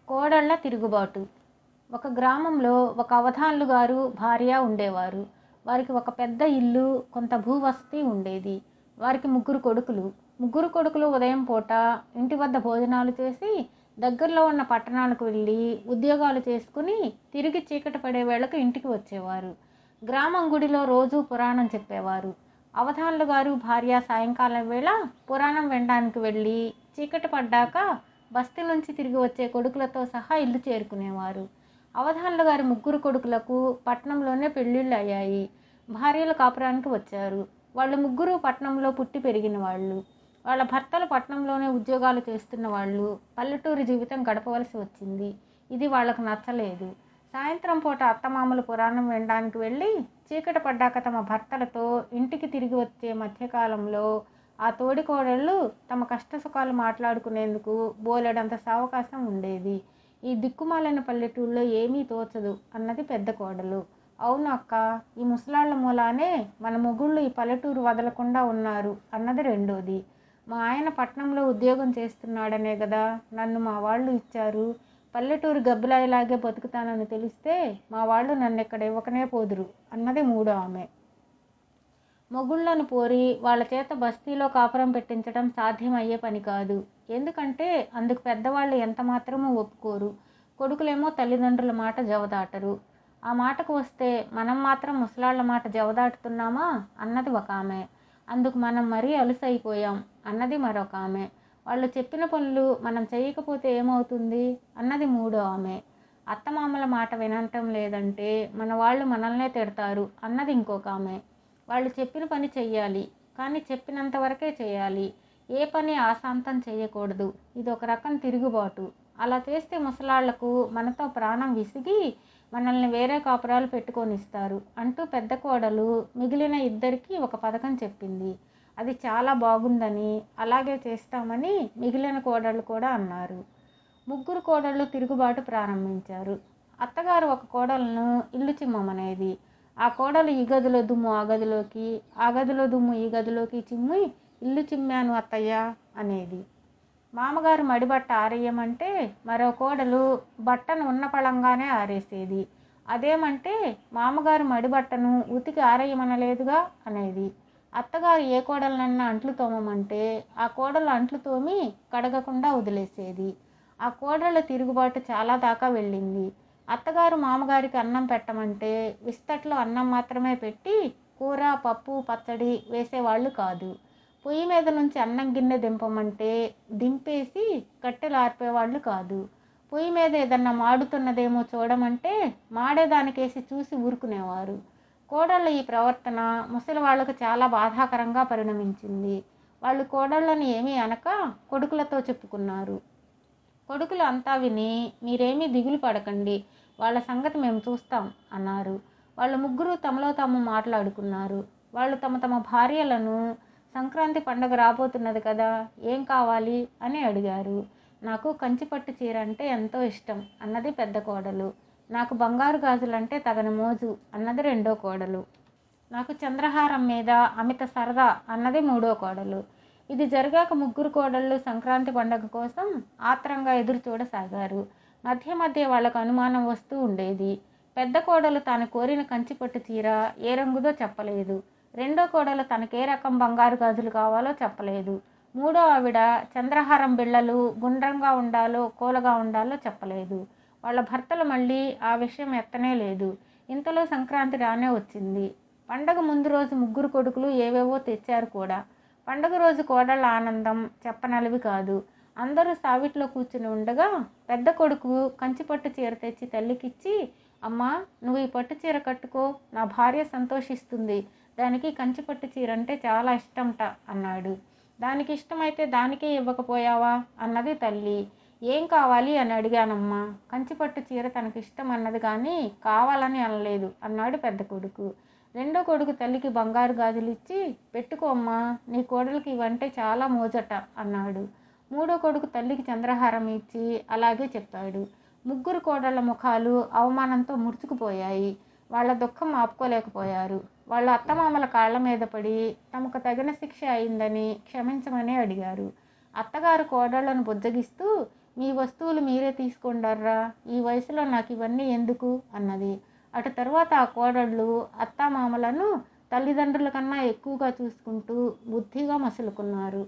కోడళ్ళ తిరుగుబాటు. ఒక గ్రామంలో ఒక అవధాన్లు గారు భార్య ఉండేవారు. వారికి ఒక పెద్ద ఇల్లు, కొంత భూవసతి ఉండేది. వారికి ముగ్గురు కొడుకులు ఉదయం పూట ఇంటి వద్ద భోజనాలు చేసి దగ్గరలో ఉన్న పట్టణాలకు వెళ్ళి ఉద్యోగాలు చేసుకుని తిరిగి చీకటి పడే వేళకు ఇంటికి వచ్చేవారు. గ్రామం గుడిలో రోజూ పురాణం చెప్పేవారు. అవధాన్లు గారు భార్య సాయంకాలం వేళ పురాణం వినడానికి వెళ్ళి చీకటి పడ్డాక బస్తీ నుంచి తిరిగి వచ్చే కొడుకులతో సహా ఇల్లు చేరుకునేవారు. అవధాన్లు గారి ముగ్గురు కొడుకులకు పట్టణంలోనే పెళ్ళిళ్ళు అయ్యాయి. భార్యలు కాపురానికి వచ్చారు. వాళ్ళు ముగ్గురు పట్టణంలో పుట్టి పెరిగిన వాళ్ళు. వాళ్ళ భర్తలు పట్టణంలోనే ఉద్యోగాలు చేస్తున్న వాళ్ళు పల్లెటూరు జీవితం గడపవలసి వచ్చింది. ఇది వాళ్ళకు నచ్చలేదు. సాయంత్రం పూట అత్తమామలు పురాణం వినడానికి వెళ్ళి చీకటి పడ్డాక తమ భర్తలతో ఇంటికి తిరిగి వచ్చే మధ్యకాలంలో ఆ తోడికోడళ్ళు తమ కష్టసుఖాలు మాట్లాడుకునేందుకు బోలెడంత సావకాశం ఉండేది. ఈ దిక్కుమాలిన పల్లెటూళ్ళలో ఏమీ తోచదు అన్నది పెద్ద కోడలు. అవును అక్క, ఈ ముసలాళ్ల మూలానే మన మొగుళ్ళు ఈ పల్లెటూరు వదలకుండా ఉన్నారు అన్నది రెండోది. మా ఆయన పట్నంలో ఉద్యోగం చేస్తున్నాడనే కదా నన్ను మా వాళ్ళు ఇచ్చారు. పల్లెటూరు గబ్బిలాయిలాగే బతుకుతానని తెలిస్తే మా వాళ్ళు నన్ను ఇక్కడ ఇవ్వకనే పోదురు అన్నది మూడో ఆమె. మొగుళ్లను పోరి వాళ్ళ చేత బస్తీలో కాపురం పెట్టించడం సాధ్యమయ్యే పని కాదు. ఎందుకంటే అందుకు పెద్దవాళ్ళు ఎంత మాత్రమూ ఒప్పుకోరు. కొడుకులేమో తల్లిదండ్రుల మాట జవదాటరు. ఆ మాటకు వస్తే మనం మాత్రం ముసలాళ్ల మాట జవదాటుతున్నామా అన్నది ఒక ఆమె. అందుకు మనం మరీ అలుసైపోయాం అన్నది మరొక ఆమె. వాళ్ళు చెప్పిన పనులు మనం చేయకపోతే ఏమవుతుంది అన్నది మూడో ఆమె. అత్తమామల మాట వినటం లేదంటే మన వాళ్ళు మనల్నే తిడతారు అన్నది ఇంకొక ఆమె. వాళ్ళు చెప్పిన పని చెయ్యాలి, కానీ చెప్పినంత వరకే చేయాలి. ఏ పని ఆశాంతం చేయకూడదు. ఇది ఒక రకం తిరుగుబాటు. అలా చేస్తే ముసలాళ్లకు మనతో ప్రాణం విసిగి మనల్ని వేరే కాపురాలు పెట్టుకొనిస్తారు అంటూ పెద్ద కోడలు మిగిలిన ఇద్దరికి ఒక పథకం చెప్పింది. అది చాలా బాగుందని, అలాగే చేస్తామని మిగిలిన కోడళ్ళు కూడా అన్నారు. ముగ్గురు కోడళ్ళు తిరుగుబాటు ప్రారంభించారు. అత్తగారు ఒక కోడలను ఇల్లు చిమ్మమనేది. ఆ కోడలు ఈ గదిలో దుమ్ము ఆ గదిలోకి, ఆ గదిలో దుమ్ము ఈ గదిలోకి చిమ్మి ఇల్లు చిమ్మాను అత్తయ్య అనేది. మామగారు మడిబట్ట ఆరేయమంటే మరో కోడలు బట్టను ఉన్న పళంగానే ఆరేసేది. అదేమంటే మామగారు మడిబట్టను ఉతికి ఆరేయమనలేదుగా అనేది. అత్తగారు ఏ కోడలనన్నా అంట్లు తోమమంటే ఆ కోడలు అంట్లు తోమి కడగకుండా వదిలేసేది. ఆ కోడళ్ళ తిరుగుబాటు చాలా దాకా వెళ్ళింది. అత్తగారు మామగారికి అన్నం పెట్టమంటే విస్తట్లో అన్నం మాత్రమే పెట్టి కూర, పప్పు, పచ్చడి వేసేవాళ్ళు కాదు. పొయ్యి మీద నుంచి అన్నం గిన్నె దింపమంటే దింపేసి కట్టెలు ఆర్పేవాళ్ళు కాదు. పొయ్యి మీద ఏదన్నా మాడుతున్నదేమో చూడమంటే మాడేదానికేసి చూసి ఊరుకునేవారు. కోడళ్ళ ఈ ప్రవర్తన ముసలి వాళ్లకు చాలా బాధాకరంగా పరిణమించింది. వాళ్ళు కోడళ్ళని ఏమీ అనక కొడుకులతో చెప్పుకున్నారు. కొడుకులు అంతా విని మీరేమీ దిగులు పడకండి, వాళ్ళ సంగతి మేము చూస్తాం అన్నారు. వాళ్ళు ముగ్గురు తమలో తాము మాట్లాడుకున్నారు. వాళ్ళు తమ తమ భార్యలను సంక్రాంతి పండుగ రాబోతున్నది కదా, ఏం కావాలి అని అడిగారు. నాకు కంచిపట్టు చీర అంటే ఎంతో ఇష్టం అన్నది పెద్ద కోడలు. నాకు బంగారు గాజులంటే తగని మోజు అన్నది రెండో కోడలు. నాకు చంద్రహారం మీద అమిత సరదా అన్నది మూడో కోడలు. ఇది జరిగాక ముగ్గురు కోడళ్ళు సంక్రాంతి పండుగ కోసం ఆత్రంగా ఎదురు చూడసాగారు. మధ్య మధ్య వాళ్లకు అనుమానం వస్తూ ఉండేది. పెద్ద కోడలు తాను కోరిన కంచిపట్టు చీర ఏ రంగుదో చెప్పలేదు. రెండో కోడలు తనకే రకం బంగారు గాజులు కావాలో చెప్పలేదు. మూడో ఆవిడ చంద్రహారం బిళ్ళలు గుండ్రంగా ఉండాలో కోలగా ఉండాలో చెప్పలేదు. వాళ్ళ భర్తలు మళ్ళీ ఆ విషయం ఎత్తనే లేదు. ఇంతలో సంక్రాంతి రానే వచ్చింది. పండగ ముందు రోజు ముగ్గురు కొడుకులు ఏవేవో తెచ్చారు కూడా. పండగ రోజు కోడళ్ళ ఆనందం చెప్పనలవి కాదు. అందరూ సావిట్లో కూర్చుని ఉండగా పెద్ద కొడుకు కంచిపట్టు చీర తెచ్చి తల్లికిచ్చి, అమ్మా నువ్వు ఈ పట్టు చీర కట్టుకో, నా భార్య సంతోషిస్తుంది, దానికి కంచిపట్టు చీర అంటే చాలా ఇష్టంట అన్నాడు. దానికి ఇష్టమైతే దానికే ఇవ్వకపోయావా అన్నది తల్లి. ఏం కావాలి అని అడిగానమ్మా, కంచిపట్టు చీర తనకి ఇష్టం అన్నది కానీ కావాలని అనలేదు అన్నాడు పెద్ద కొడుకు. రెండో కొడుకు తల్లికి బంగారు గాజులిచ్చి, పెట్టుకోమ్మా, నీ కోడలికి ఇవంటే చాలా మోజట అన్నాడు. మూడో కొడుకు తల్లికి చంద్రహారం ఇచ్చి అలాగే చెప్పాడు. ముగ్గురు కోడళ్ళ ముఖాలు అవమానంతో ముడుచుకుపోయాయి. వాళ్ళ దుఃఖం ఆపుకోలేకపోయారు. వాళ్ళ అత్తమామల కాళ్ల మీద పడి తమకు తగిన శిక్ష అయిందని క్షమించమని అడిగారు. అత్తగారు కోడళ్లను బుజ్జగిస్తూ, మీ వస్తువులు మీరే తీసుకొండర్రా, ఈ వయసులో నాకు ఇవన్నీ ఎందుకు అన్నది. అటు తర్వాత ఆ కోడళ్ళు అత్తామామలను తల్లిదండ్రుల కన్నా ఎక్కువగా చూసుకుంటూ బుద్ధిగా మసులుకున్నారు.